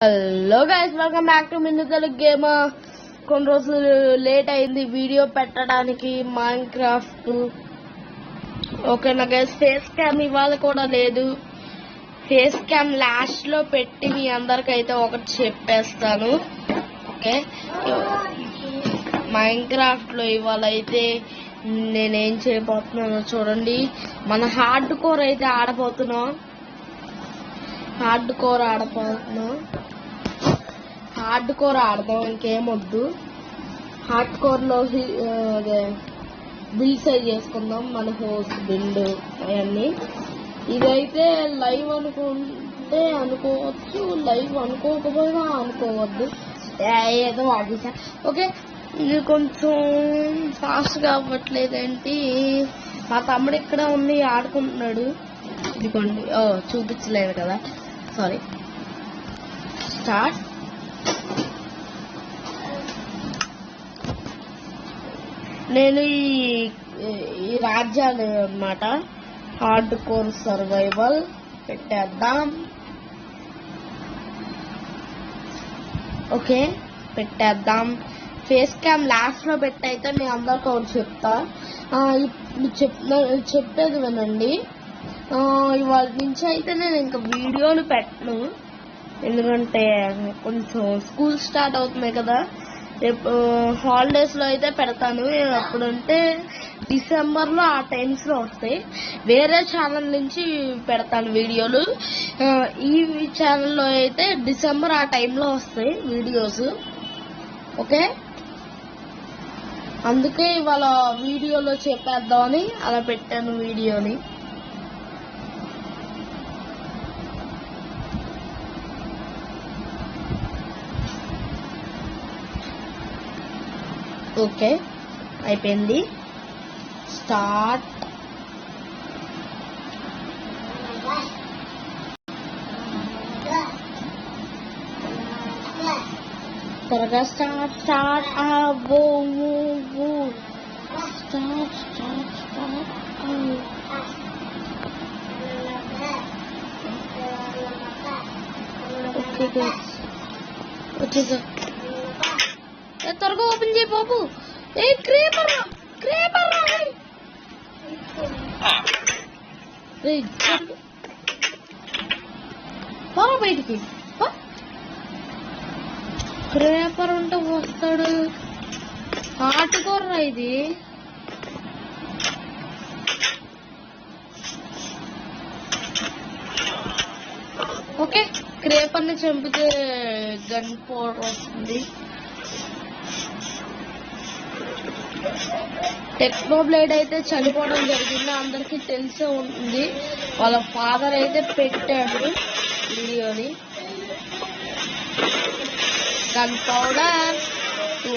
Hello guys, welcome back to Minnu Telugu gamer. కొన్ని రోజులు late అయింది వీడియో పెట్టడానికి మైన్క్రాఫ్ట్. ఓకేనా గైస్, ఫేస్ క్యామ్ ఇవాళ కూడా లేదు. ఫేస్ క్యామ్ లాస్ట్ లో పెట్టి మీ అందరికైతే ఒకటి చెప్పేస్తాను. ఓకే, మైన్క్రాఫ్ట్ లో ఇవాళ అయితే నేనేం చేయబోతున్నానో చూడండి. మన హార్డ్ కోర్ అయితే ఆడబోతున్నాం. హార్డ్ కోర్ ఆడదాం, ఇంకేమొద్దు. హార్డ్ కోర్ లో బిల్డ్ సైజ్ చేసుకుందాం, మన హోస్ బిల్డ్ అవన్నీ. ఇదైతే లైవ్ అనుకుంటే అనుకోవచ్చు, లైవ్ అనుకోకపోయినా అనుకోవద్దు, ఏదో ఆడిసా. ఓకే, ఇది కొంచెం ఫాస్ట్ గా అవ్వట్లేదేంటి. మా తమ్ముడు ఇక్కడ ఉండి ఆడుకుంటున్నాడు. ఇదిగోండి, చూపించలేదు కదా, సారీ. స్టార్ట్. నేను ఈ రాజ్యాలు అన్నమాట హార్డ్ కోర్ సర్వైవల్ పెట్టేద్దాం. ఓకే, పెట్టేద్దాం. ఫేస్ క్యామ్ లాస్ట్ లో పెట్టయితే మీ అందరికి ఒకటి చెప్తా. చెప్పేది వినండి. ఇవాళ నుంచి అయితే నేను ఇంకా వీడియోలు పెట్టను, ఎందుకంటే కొంచెం స్కూల్ స్టార్ట్ అవుతున్నాయి కదా. రేపు హాలిడేస్ లో అయితే పెడతాను. అప్పుడంటే డిసెంబర్ లో ఆ టైమ్స్ లో వస్తాయి. వేరే ఛానల్ నుంచి పెడతాను వీడియోలు. ఈ ఛానల్లో అయితే డిసెంబర్ ఆ టైంలో వస్తాయి వీడియోస్. ఓకే, అందుకే ఇవాళ వీడియోలో చెప్పేద్దామని అలా పెట్టాను వీడియోని. ఓకే, అయిపోయింది. స్టార్ట్. త్వరగా స్టార్ట్. స్టార్ట్ ఓకే, వచ్చేసా. త్వరగా ఓపెన్ చేయి బాబు. ఏ క్రేపర్ బయటికి. క్రేపర్ ఉంటే వస్తాడు. ఆటుకోర్రా ఇది. ఓకే, క్రేపర్ ని చంపితే గన్ పవర్ వస్తుంది. టెక్నోబ్లేడ్ అయితే చనిపోవడం జరిగింది, అందరికి తెలిసే ఉంటుంది. వాళ్ళ ఫాదర్ అయితే పెట్టాడు వీడియోని. గన్ పౌడర్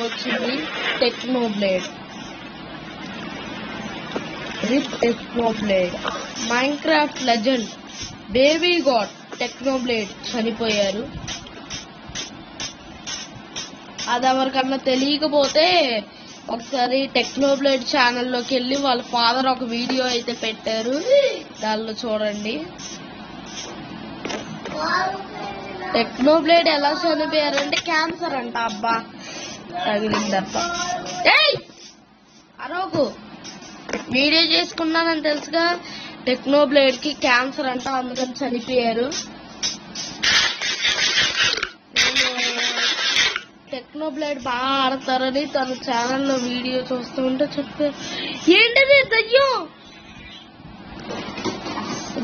వచ్చింది. టెక్నోబ్లేడ్ మైన్క్రాఫ్ట్ లెజెండ్ బేబీ గాడ్ టెక్నోబ్లేడ్ చనిపోయారు. అది ఎవరికన్నా తెలియకపోతే ఒకసారి టెక్నోబ్లేడ్ ఛానల్లోకి వెళ్ళి వాళ్ళ ఫాదర్ ఒక వీడియో అయితే పెట్టారు, దానిలో చూడండి. టెక్నోబ్లేడ్ ఎలా చనిపోయారంటే క్యాన్సర్ అంట. అబ్బా, తగిలిందబ్బా. అరోకు వీడియో చేసుకున్నానని తెలుసుగా. టెక్నోబ్లేడ్ కి క్యాన్సర్ అంట, అందుకని చనిపోయారు. టెక్నోబ్లేడ్ బాగా ఆడతారని తన ఛానల్లో వీడియో చూస్తూ ఉంటే చెప్పారు. ఏంటది దయ్యం?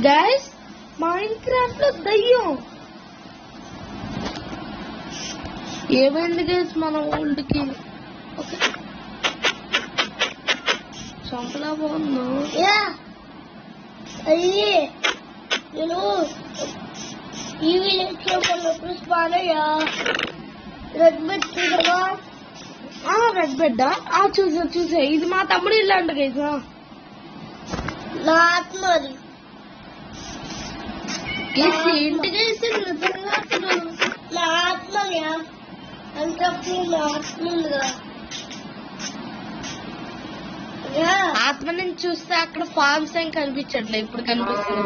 గైస్, మైన్క్రాఫ్ట్ లో దయ్యం ఏమైంది గైస్ మన ఓల్డ్ కి? చంపలా బాగుందో. నేను ఈ విలేజ్ స్పాన్ అయ్యా. రెడ్ బెడ్ చూడవా? రెడ్ బెడ్ చూసా. ఇది మా తమ్ముడు ఇల్లు అంట గైస్. నా ఆత్మది ఇంటికి నా ఆత్మయా అంటే నా ఆత్మ. ఆత్మ నుంచి చూస్తే అక్కడ ఫార్మ్స్ ఏం కనిపించట్లేదు, ఇప్పుడు కనిపిస్తుంది.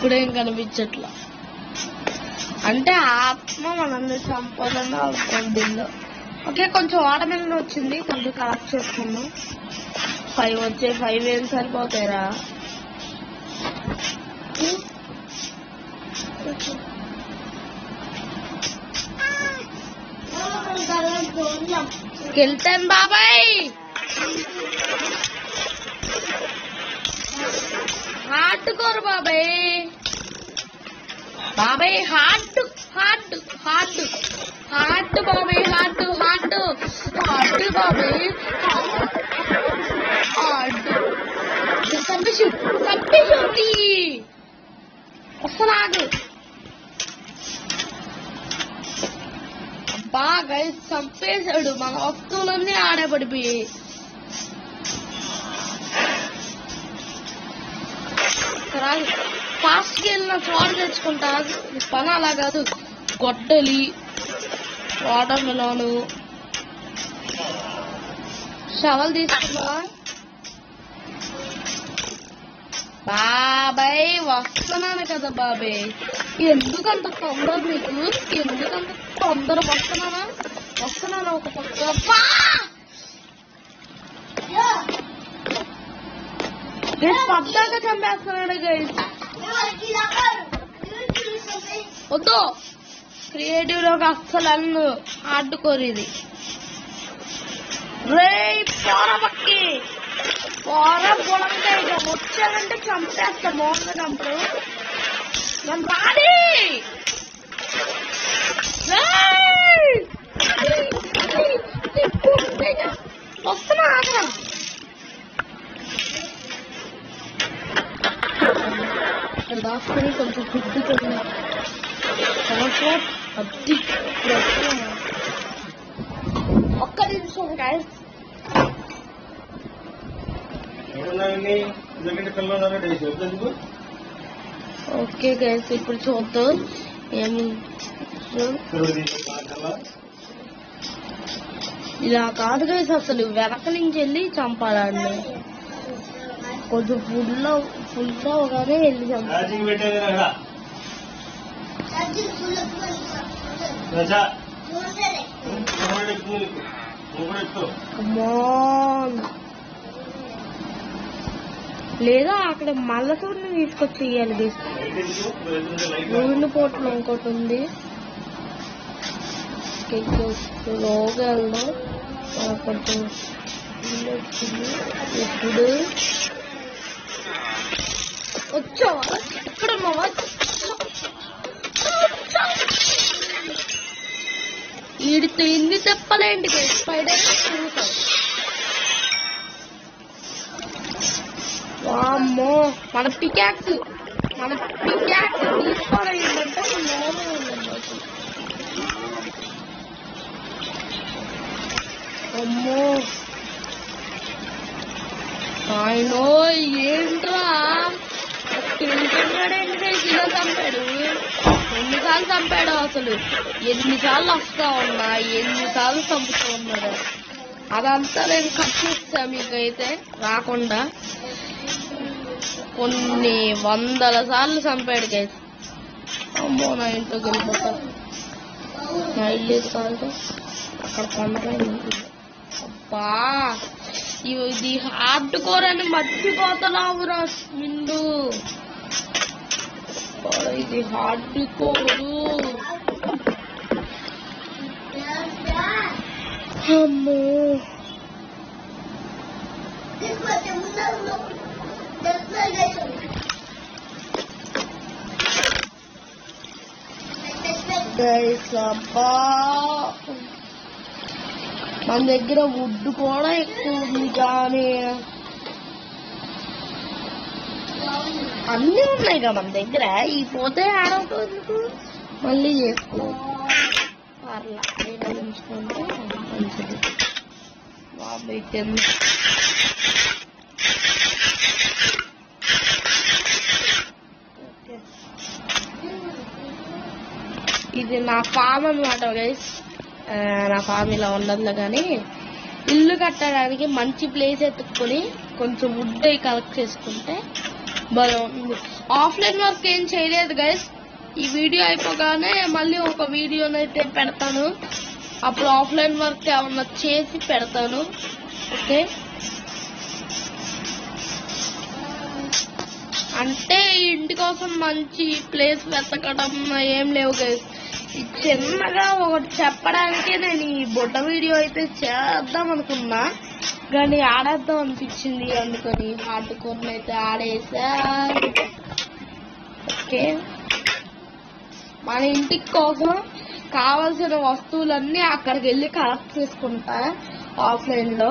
ఇప్పుడేం కనిపించట్లా. అంటే ఆత్మ మనల్ని చంపాలని అవుతుంది. ఓకే, కొంచెం వాటర్మెలన్ వచ్చింది, కొంచెం కలెక్ట్ చేసుకున్నాం. 5 వచ్చాయి. 5 ఏం సరిపోతాయిరా. స్కెల్టన్ బాబాయ్, హార్ట్ కోరు బాబాయ్. బాబాయ్ హార్ట్ హార్ట్ హార్ట్ హార్ట్ బాబాయ్, హార్ట్ హార్ట్ హార్ట్ బాబాయ్, హార్ట్. చంపేసి చంపేసి వస్తున్నాడు. బాగా చంపేశాడు. మన వస్తువులన్నీ ఆడే పడిపోయి. ఫాస్ట్ కి వెళ్ళిన చోట తెచ్చుకుంటా. పని అలా కాదు. గొడ్డలి, వాటర్మెలాను, షవల్ తీసుకున్నా. బాబాయ్ వస్తున్నాను కదా బాబాయ్. ఎందుకంత తొందర నీకు? ఎందుకంత తొందర? వస్తున్నాను ఒక పక్క. పద్దాక చంపేస్తున్నాడు గైస్. వద్దు, క్రియేటివ్ లోకి అస్సలు అన్ను. హార్డ్ కోర్ ఇది. రే పోరపక్కి పొలంగా ఇక వచ్చానంటే చంపేస్తా. మామూలుగా చంపడు. నన్ను రాడి వస్తున్నా. ఆగరా దాచుకొని కొంచెం ఫుడ్ తిన్నా. అద్ది ఒక్క నిమిషం గైస్. ఓకే గైస్, ఇప్పుడు చూద్దాం ఏమి. ఇలా కాదు గైస్, అసలు వెనక నుంచి వెళ్ళి చంపాలండి. కొంచెం ఫుల్ అవగానే వెళ్ళి చంపాలి. లేదా అక్కడ మల్లసూరిని తీసుకొచ్చి ఇయ్యాలి. పోట్లు ఇంకోటి ఉంది. లోగా వెళ్దాం. కొంచెం వచ్చింది. ఇప్పుడు వచ్చావా? ఇక్కడ ఉన్నావా? వీడితో ఇన్ని తెప్పలేంటి? స్పైడర్ తిరుగుతాం. వామ్మో, మన పికాక్స్ తీసుకోవాలి. ఏంటంటే అమ్మో ఆయన ఏంట్రా తింటున్నాడేంటి? ఇలా చంపాడు. ఎన్నిసార్లు చంపాడు అసలు? ఎన్నిసార్లు వస్తా ఉన్నా, ఎన్నిసార్లు చంపుతూ ఉన్నాడు. అదంతా నేను కట్ చేస్తా మీకైతే రాకుండా. కొన్ని 100 సార్లు చంపాడు గైస్. అమ్మో, నా ఇంట్లోకి వెళ్ళిపోతా. నా ఇల్లు కాదు అక్కడ పండుగ. అబ్బా, ఇది హార్డ్ కోర్ అని మర్చిపోతున్నావురా నిండు. ఇది హార్డ్ కోరు. అమ్మో, అబ్బా మన దగ్గర వుడ్ కూడా ఎక్కువ ఉంది. కానీ అన్నీ ఉన్నాయి కదా మన దగ్గర. ఈ పోతే ఆడవుతుంది. మళ్ళీ చేసుకోవచ్చు. పర్లా ఉంచుకుంటే మంచిది. బాబాయ్ ఇది నా ఫామ్ అన్నమాట గైస్. నా ఫామ్ ఇలా ఉండదు. కానీ ఇల్లు కట్టడానికి మంచి ప్లేస్ ఎత్తుక్కొని కొంచెం వుడ్ కలెక్ట్ చేసుకుంటే ఆఫ్లైన్ వర్క్ ఏం చేయలేదు గైస్. ఈ వీడియో అయిపోగానే మళ్ళీ ఒక వీడియోనైతే పెడతాను. అప్పుడు ఆఫ్లైన్ వర్క్ ఏమన్నా చేసి పెడతాను. ఓకే, అంటే ఇంటి కోసం మంచి ప్లేస్ వెతకడం ఏం లేవు గైస్. చిన్నగా ఒకటి చెప్పడానికే నేను ఈ బుట్ట వీడియో అయితే చేద్దాం అనుకున్నా, కానీ ఆడేద్దాం అనిపించింది, అందుకని హార్డ్ కోర్ అయితే ఆడేసా. ఓకే, మన ఇంటికి కోసం కావాల్సిన వస్తువులన్నీ అక్కడికి వెళ్ళి కలెక్ట్ చేసుకుంటా ఆఫ్లైన్ లో.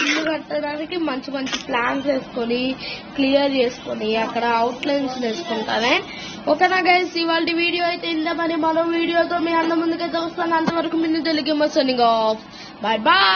ఇల్లు కట్టడానికి మంచి మంచి ప్లాన్స్ వేసుకొని క్లియర్ చేసుకొని అక్కడ అవుట్లైన్స్ వేసుకుంటానే. ఓకేనా గైస్, ఇవాళ వీడియో అయితే ఇందా. మరి మరో వీడియోతో మీ అందరి ముందుకైతే వస్తాను. అంతవరకు మీ Telugu signing off. Bye bye.